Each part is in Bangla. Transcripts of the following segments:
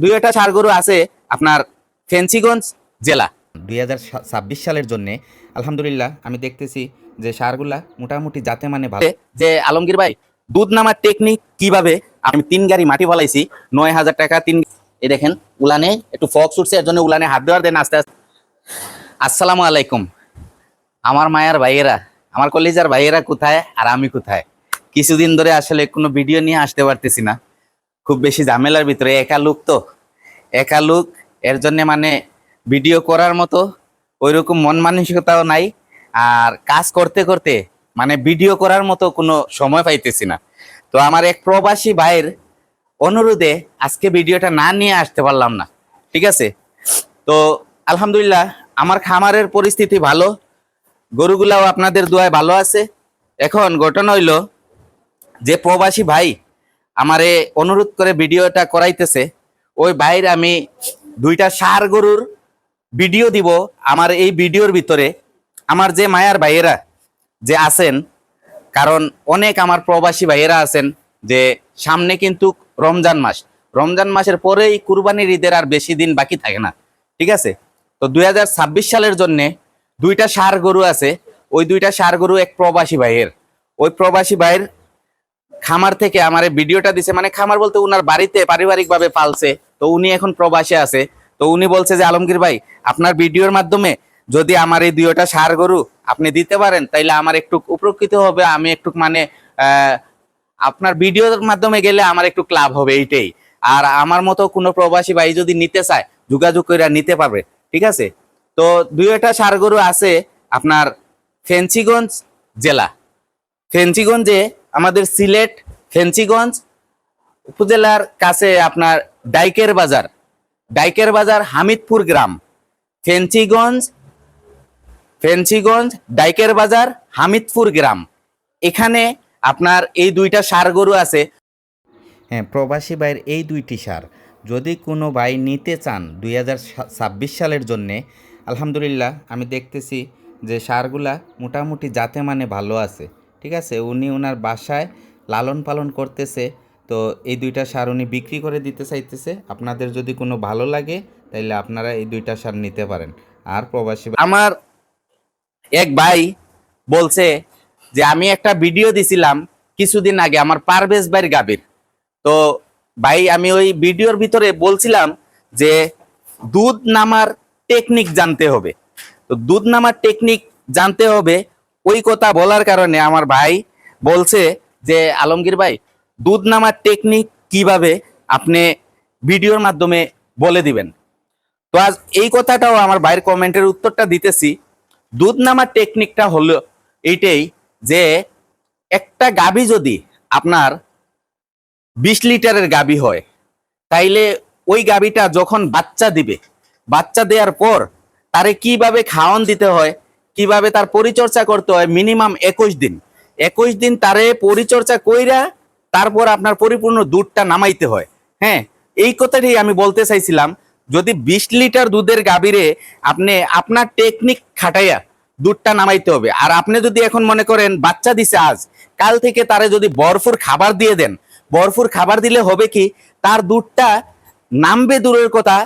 দুইটা ষাঁড় গরু আছে আপনার ফেঞ্চিগঞ্জ জেলা। 2026 সালের জন্য আলহামদুলিল্লাহ আমি দেখতেছি যে ষাঁড়গুলা মোটামুটি যাতে মানে ভালো। যে আলমগীর ভাই, দুধ নামার টেকনিক কিভাবে? আমি 3 গাড়ি মাটি ফলাইছি, 9,000 টাকা। এই দেখেন উলানে একটু ফক্স উঠছে, এর জন্য উলানে হাত দেওয়ার দেন আস্তে আস্তে। আসসালামু আলাইকুম আমার মায়ের ভাইয়েরা, আমার কলেজের ভাইয়েরা কোথায় আর আমি কোথায়? কিছুদিন ধরে আসলে কোনো ভিডিও নিয়ে আসতে পারতেছি না, খুব বেশি ঝামেলার ভিতরে। একা লোক, এর জন্য মানে ভিডিও করার মতো ওইরকম মন মানসিকতাও নাই, আর কাজ করতে করতে মানে ভিডিও করার মতো কোনো সময় পাইতেছি না। তো আমার এক প্রবাসী ভাইয়ের অনুরোধে আজকে ভিডিওটা না নিয়ে আসতে পারলাম না, ঠিক আছে? তো আলহামদুলিল্লাহ আমার খামারের পরিস্থিতি ভালো, গরুগুলাও আপনাদের দোয়ায় ভালো আছে। এখন ঘটনা হইল যে প্রবাসী ভাই আমারে অনুরোধ করে ভিডিওটা করাইতেছে, ওই ভাইয়ের আমি 2টা ষাঁড় গরুর ভিডিও দিব। আমার এই ভিডিওর ভিতরে আমার যে মায়ার ভাইয়েরা যে আছেন, কারণ অনেক আমার প্রবাসী ভাইয়েরা আছেন যে সামনে কিন্তু রমজান মাসের পরেই কুরবানির ঈদের আর বেশি দিন বাকি থাকে না, ঠিক আছে? তো 2026 সালের জন্য 2টা ষাঁড় গরু আছে। ওই 2টা ষাঁড় গরু এক প্রবাসী ভাইয়ের, ওই প্রবাসী ভাইয়ের খামার থেকে আমার ভিডিওটা দিছে, মানে খামার বলতে উনার বাড়িতে পারিবারিকভাবে পালছে। তো উনি এখন প্রবাসে আছে। তো উনি বলছে যে আলমগীর ভাই, আপনার ভিডিওর মাধ্যমে যদি আমার এই 2টা ষাঁড় গরু আপনি দিতে পারেন তাইলে আমার একটু উপকৃত হবে, আমি একটু মানে আপনার ভিডিওর মাধ্যমে গেলে আমার একটু ক্লাব হবে, এইটাই। আর আমার মতো কোনো প্রবাসী ভাই যদি নিতে চায় যোগাযোগ করে নিতে পারবে, ঠিক আছে? তো 2টা ষাঁড় গরু আছে আপনার ফেঞ্চিগঞ্জ জেলা। ফেঞ্চিগঞ্জে আমাদের সিলেট ফেঞ্চিগঞ্জ উপজেলার কাছে আপনার ডাইকের বাজার হামিদপুর গ্রাম। ফেঞ্চিগঞ্জ ডাইকের বাজার হামিদপুর গ্রাম, এখানে আপনার এই 2টা ষাঁড় গরু আছে। হ্যাঁ, প্রবাসী ভাইয়ের এই 2টি ষাঁড় যদি কোনো ভাই নিতে চান 2026 সালের জন্যে, আলহামদুলিল্লাহ আমি দেখতেছি যে ষাঁড়গুলা মোটামুটি যাতে মানে ভালো আছে, ঠিক আছে? উনি ওনার বাসায় লালন পালন করতেছে। তো এই 2টা ষাঁড় উনি বিক্রি করে দিতে চাইতেছে। আপনাদের যদি কোনো ভালো লাগে তাইলে আপনারা এই 2টা ষাঁড় নিতে পারেন। আর প্রবাসী আমার এক ভাই বলছে যে আমি একটা ভিডিও দিছিলাম কিছুদিন আগে আমার পারভেজ ভাইয়ের গাভীর। তো ভাই আমি ওই ভিডিওর ভিতরে বলছিলাম যে দুধ নামার টেকনিক জানতে হবে। তো দুধ নামার টেকনিক জানতে হবে, ওই কথা বলার কারণে আমার ভাই বলছে যে আলমগীর ভাই, দুধ নামার টেকনিক কিভাবে আপনি ভিডিওর মাধ্যমে বলে দিবেন। তো আজ এই কথাটাও আমার ভাইয়ের কমেন্টের উত্তরটা দিতেছি। দুধ নামার টেকনিকটা হলো এইটাই যে একটা গাভী যদি আপনার 20 লিটারের গাভী হয়, তাইলে ওই গাভীটা যখন বাচ্চা দিবে, বাচ্চা দেওয়ার পর তারে কিভাবে খাওয়ান দিতে হয়, কিভাবে তার পরিচর্যা করতে হয়, মিনিমাম 21 দিন তারে পরিচর্যা কইরা তারপর আপনার পরিপূর্ণ দুধটা নামাইতে হয়। হ্যাঁ, এই কথাটাই আমি বলতে চাইছিলাম। যদি 20 লিটার দুধের গাভীরে আপনি আপনার টেকনিক খাটাইয়া দুধটা নামাইতে হবে। আর আপনি যদি এখন মনে করেন বাচ্চা দিছে আজ, কাল থেকে তারে যদি ভরপুর খাবার দিয়ে দেন, ভরপুর খাবার দিলে হবে কি, তার দুধটা নামবে দূরের কথা,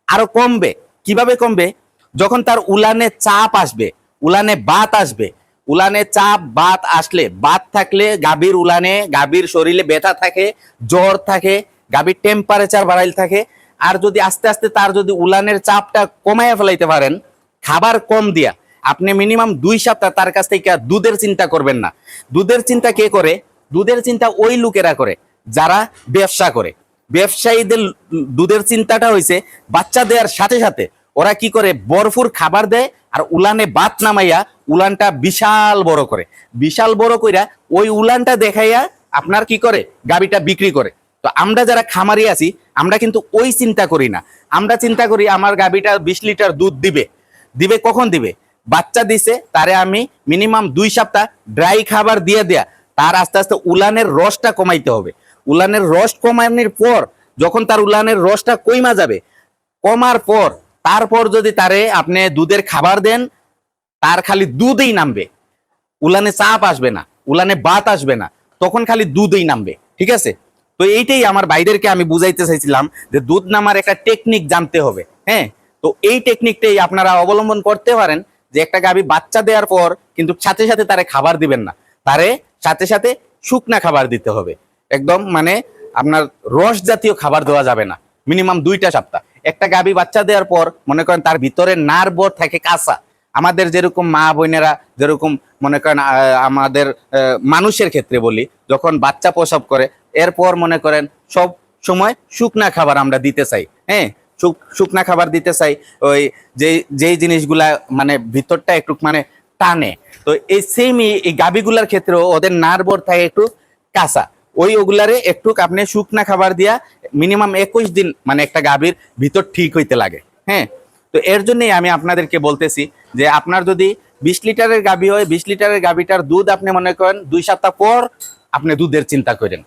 আরো কমবে। কিভাবে কমবে? যখন তার উলানে চাপ আসবে, উলানে বাত আসবে, উলানে চাপ বাত আসলে, বাত থাকলে গাভীর উলানে, গাভীর শরীরে ব্যথা থাকে, জ্বর থাকে, গাভীর টেম্পারেচার বাড়াইল থাকে। আর যদি আস্তে আস্তে তার যদি উলানের চাপটা কমাইয়া ফেলাইতে পারেন খাবার কম দিয়া, আপনি মিনিমাম 2 সপ্তাহ তার কাছ থেকে দুধের চিন্তা করবেন না। দুধের চিন্তা কে করে? দুধের চিন্তা ওই লোকেরা করে যারা ব্যবসা করে। ব্যবসায়ীদের দুধের চিন্তাটা হইছে বাচ্চা দেওয়ার সাথে সাথে ওরা কি করে, ভরপুর খাবার দেয় আর উলানে বাত নামাইয়া উলানটা বিশাল বড় করে, বিশাল বড় কইরা ওই উলানটা দেখাইয়া আপনার কি করে, গাভীটা বিক্রি করে। তো আমরা যারা খামারি আছি আমরা কিন্তু ওই চিন্তা করি না। আমরা চিন্তা করি আমার গাভীটা 20 লিটার দুধ দিবে। দিবে কখন দিবে? বাচ্চা দিছে, তারে আমি মিনিমাম 2 সপ্তাহ ড্রাই খাবার দিয়ে দেয়া, তার আস্তে আস্তে উলানের রসটা কমাইতে হবে। উলানের রস কমানোর পর যখন তার উলানের রসটা কইমা যাবে, কমার পর তারপর যদি তারে আপনি দুধের খাবার দেন, তার খালি দুধই নামবে, উলানে চাপ আসবে না, উলানে বাত আসবে না, তখন খালি দুধই নামবে, ঠিক আছে? তো এইটাই আমার ভাইদেরকে আমি বুঝাইতে চাইছিলাম যে দুধ নামার একটা টেকনিক জানতে হবে। হ্যাঁ, তো এই টেকনিকটাই আপনারা অবলম্বন করতে পারেন, যে একটা গাভী বাচ্চা দেওয়ার পর কিন্তু সাথে সাথে তারে খাবার দিবেন না, তারে সাথে সাথে শুকনা খাবার দিতে হবে। একদম মানে আপনার রস জাতীয় খাবার দেওয়া যাবে না মিনিমাম 2টা সপ্তাহ। একটা গাভী বাচ্চা দেওয়ার পর মনে করেন তার ভিতরে নার্ভ থাকে কাঁচা। আমাদের যেরকম মা বোনেরা যেরকম মনে করেন আমাদের মানুষের ক্ষেত্রে বলি, যখন বাচ্চা প্রসব করে এরপর মনে করেন সব সময় শুকনা খাবার আমরা দিতে চাই। হ্যাঁ, শুকনা খাবার দিতে চাই, ওই যেই জিনিসগুলা মানে ভিতরটা একটু মানে টানে। তো এই সেমই এই গাভীগুলার ক্ষেত্রেও ওদের নার্ভ থাকে একটু কাঁচা, ওগুলারে একটু আপনি শুকনা খাবার দিয়া মিনিমাম 21 দিন মানে একটা গাভীর ভিতর ঠিক হইতে লাগে। হ্যাঁ, তো এর জন্যই আমি আপনাদেরকে বলতেছি যে আপনার যদি 20 লিটারের গাভী হয়, 20 লিটারের গাভীটার দুধ আপনি মনে করেন 2 সপ্তাহ পর আপনি দুধের চিন্তা করেন,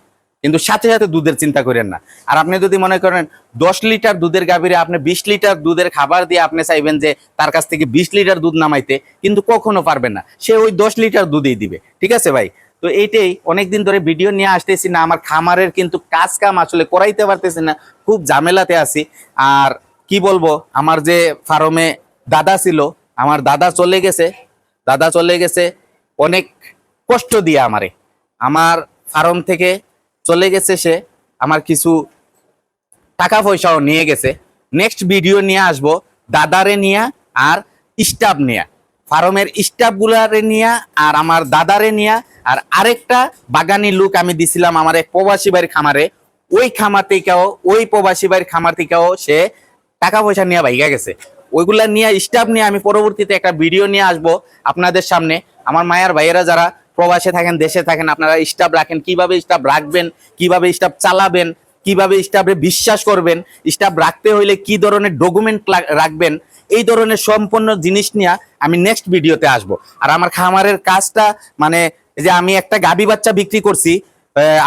কিন্তু সাথে সাথে দুধের চিন্তা করেন না। আর আপনি যদি মনে করেন 10 লিটার দুধের গাভীরে আপনি 20 লিটার দুধের খাবার দিয়ে আপনি চাইবেন যে তার কাছ থেকে 20 লিটার দুধ নামাইতে, কিন্তু কখনো পারবেন না, সে ওই 10 লিটার দুধই দিবে। ঠিক আছে ভাই? তো এইটাই অনেকদিন ধরে ভিডিও নিয়ে আসতেছি না, আমার খামারের কিন্তু কাম আসলে করাইতে পারতেছি না, খুব ঝামেলাতে আছি। আর কি বলবো, আমার যে ফার্মে দাদা ছিল, আমার দাদা চলে গেছে অনেক কষ্ট দিয়ে আমারে, আমার ফার্ম থেকে চলে গেছে সে, আমার কিছু টাকা পয়সাও নিয়ে গেছে। নেক্সট ভিডিও নিয়ে আসবো দাদারে নিয়ে আর স্টাফ নিয়ে, ফার্মের স্টাফ গুলারে নিয়ে আর আমার দাদারে নিয়ে। আর আরেকটা বাগানি লুক আমি দিছিলাম আমার এক প্রবাসী ভাইয়ের খামারে, ওই খামার থেকেও ওই প্রবাসী ভাইয়ের খামার থেকেও সে টাকা পয়সা নিয়ে ভাইগা গেছে। ওইগুলা নিয়ে স্টাফ নিয়ে আমি পরবর্তীতে একটা ভিডিও নিয়ে আসবো আপনাদের সামনে। আমার মায়ের ভাইয়েরা যারা প্রবাসে থাকেন, দেশে থাকেন, আপনারা স্টাফ রাখেন, কিভাবে স্টাফ রাখবেন, কিভাবে স্টাফ চালাবেন, কিভাবে স্টাফে বিশ্বাস করবেন, স্টাফ রাখতে হইলে কি ধরনের ডকুমেন্ট রাখবেন, এই ধরনের সম্পূর্ণ জিনিস নিয়ে আমি নেক্সট ভিডিওতে আসব। আর আমার খামারের কাজটা মানে যে আমি একটা গাভী বাচ্চা বিক্রি করছি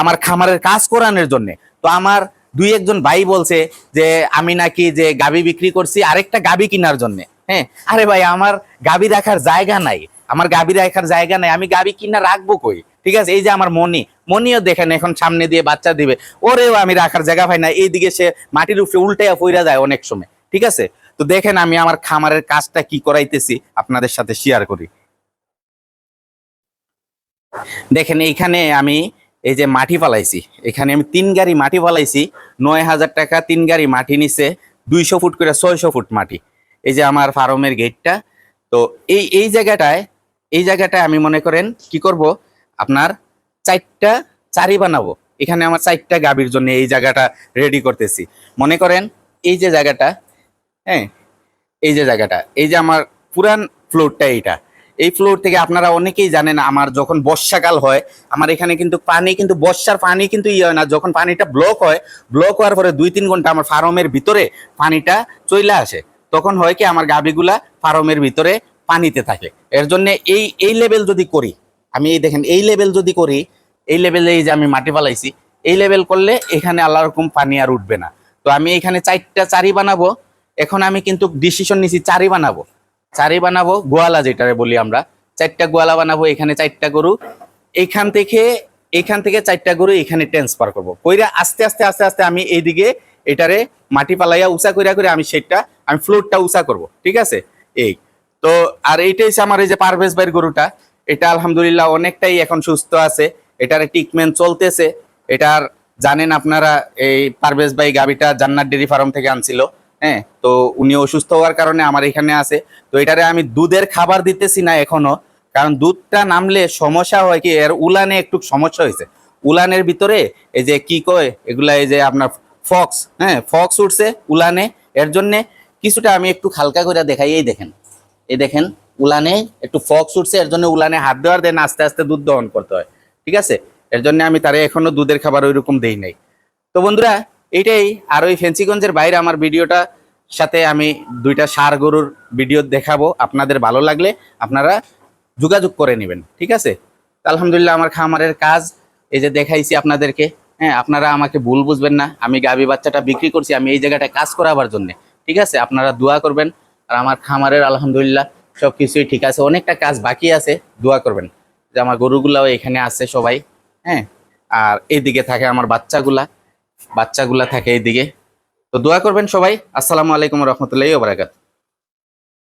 আমার খামারের কাজ করানোর জন্য। তো আমার 2-1 ভাই বলছে যে আমি নাকি যে গাভী বিক্রি করছি আরেকটা গাভী কেনার জন্য। হ্যাঁ, আরে ভাই আমার গাভী রাখার জায়গা নাই, আমি গাভী কিনা রাখবো কই? ঠিক আছে, এই যে আমার মনিও দেখেন এখন সামনে দিয়ে বাচ্চা দিবে, ওরেও আমি রাখার জায়গা পাই না, এইদিকে সে মাটির উপরে উল্টাইয়া পইরা যায় অনেক সময়। ঠিক আছে, তো দেখেন আমি আমার খামারের কাজটা কি করাইতেছি আপনাদের সাথে শেয়ার করি। দেখেন এইখানে আমি এই যে মাটি ফালাইছি, এখানে আমি 3 গাড়ি মাটি ফালাইছি, 9,000 টাকা 3 গাড়ি মাটি নিছে, 200 ফুট করে 600 ফুট মাটি। এই যে আমার ফার্মের গেটটা। তো এই জায়গাটায় আমি মনে করেন কি করব, আপনার 4টা চারি বানাবো। এখানে আমার 4টা গাভীর জন্য এই জায়গাটা রেডি করতেছি। মনে করেন এই যে জায়গাটা, হ্যাঁ এই যে আমার পুরান ফ্লোরটা, এই ফ্লোর থেকে আপনারা অনেকেই জানেন আমার যখন বর্ষাকাল হয় আমার এখানে কিন্তু পানি, কিন্তু বর্ষার পানি কিন্তু হয় না, যখন পানিটা ব্লক হওয়ার পরে 2-3 ঘন্টা আমার ফার্মের ভিতরে পানিটা চলে আসে, তখন হয় কি আমার গাভীগুলা ফার্মের ভিতরে পানিতে থাকে। এর জন্য এই লেভেল যদি করি আমি, এই দেখেন এই লেভেল যদি করি, এই লেভেলে এই যে আমি মাটি ফালাইছি, এই লেভেল করলে এখানে আল্লাহ রকম পানি আর উঠবে না। তো আমি এখানে 4টা চারি বানাবো। এখন আমি কিন্তু ডিসিশন নিছি চারি বানাবো গোয়ালা, যেটারে বলি আমরা 4টা গোয়ালা বানাবো। এখানে 4টা গরু, এখান থেকে 4টা গরু এখানে ট্রান্সফার করব। কইরা আস্তে আস্তে আমি এইদিকে এটারে মাটি পালাইয়া উঁচা করে আমি ফ্লোরটা উঁচা করব। ঠিক আছে, এই তো। আর এইটাই আমার এই যে পারভেজ ভাইয়ের গরুটা, এটা আলহামদুলিল্লাহ অনেকটাই এখন সুস্থ আছে, এটার ট্রিটমেন্ট চলতেছে। এটার জানেন আপনারা এই পারভেজ ভাই গাভীটা জান্নাত ডেইরি ফার্ম থেকে আনছিল। হ্যাঁ, তো উনি অসুস্থ হওয়ার কারণে আমার এখানে আছে। তো এটারে আমি দুধের খাবার দিতেছি না এখনো, কারণ দুধটা নামলে সমস্যা হয় কি, এর উলানে একটু সমস্যা হয়েছে। উলানের ভিতরে এই যে কি কয় এগুলা, এই যে আপনার ফক্স, হ্যাঁ ফক্স উঠছে উলানে। এর জন্য কিছুটা আমি একটু হালকা করে দেখাই, এই দেখেন উলানে একটু ফক্স উঠছে, এর জন্য উলানে হাত দেওয়ার দেন আস্তে আস্তে দুধ দহন করতে হয়। ঠিক আছে, এর জন্য আমি তারে এখনো দুধের খাবার ওইরকম দেই নাই। তো বন্ধুরা এইটাই। আর ওই ফেন্সিগঞ্জের বাইরে আমার ভিডিওটা সাথে আমি 2টা ষাঁড় গরুর ভিডিও দেখাবো, আপনাদের ভালো লাগলে আপনারা যোগাযোগ করে নেবেন। ঠিক আছে, আলহামদুলিল্লাহ আমার খামারের কাজ এই যে দেখাইছি আপনাদেরকে। হ্যাঁ, আপনারা আমাকে ভুল বুঝবেন না, আমি গাভী বাচ্চাটা বিক্রি করছি আমি এই জায়গাটা কাজ করাবার জন্য। ঠিক আছে, আপনারা দোয়া করবেন। আর আমার খামারের আলহামদুলিল্লাহ সবকিছুই ঠিক আছে, অনেকটা কাজ বাকি আছে, দোয়া করবেন যে আমার গরুগুলাও এখানে আছে সবাই। হ্যাঁ, আর এইদিকে থাকে আমার বাচ্চাগুলা থাকে এইদিকে। তো দোয়া করবেন সবাই। আসসালামু আলাইকুম রহমতুল্লাহি ওয়া বারাকাতুহু।